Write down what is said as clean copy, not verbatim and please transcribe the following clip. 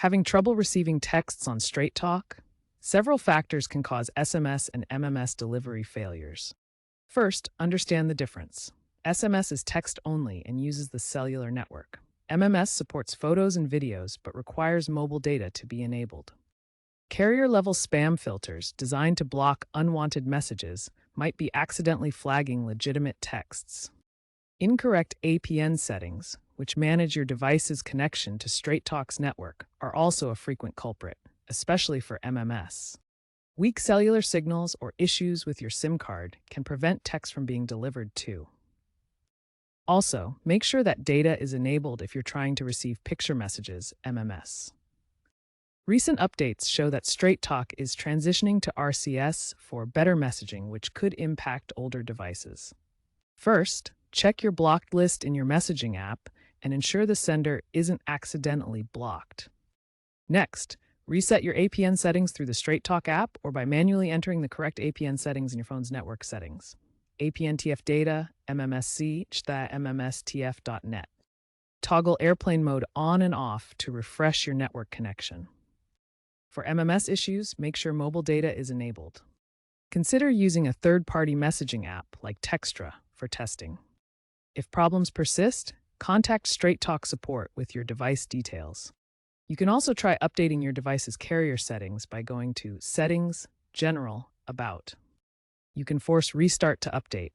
Having trouble receiving texts on Straight Talk? Several factors can cause SMS and MMS delivery failures. First, understand the difference. SMS is text only and uses the cellular network. MMS supports photos and videos but requires mobile data to be enabled. Carrier-level spam filters designed to block unwanted messages might be accidentally flagging legitimate texts. Incorrect APN settings, which manage your device's connection to Straight Talk's network, are also a frequent culprit, especially for MMS. Weak cellular signals or issues with your SIM card can prevent text from being delivered too. Also, make sure that data is enabled if you're trying to receive picture messages, MMS. Recent updates show that Straight Talk is transitioning to RCS for better messaging, which could impact older devices. First, check your blocked list in your messaging app and ensure the sender isn't accidentally blocked. Next, reset your APN settings through the Straight Talk app or by manually entering the correct APN settings in your phone's network settings. APN-TF data, MMSC, mmstf.net. Toggle airplane mode on and off to refresh your network connection. For MMS issues, make sure mobile data is enabled. Consider using a third-party messaging app like Textra for testing. If problems persist, contact Straight Talk support with your device details. You can also try updating your device's carrier settings by going to Settings, General, About. You can force Restart to update.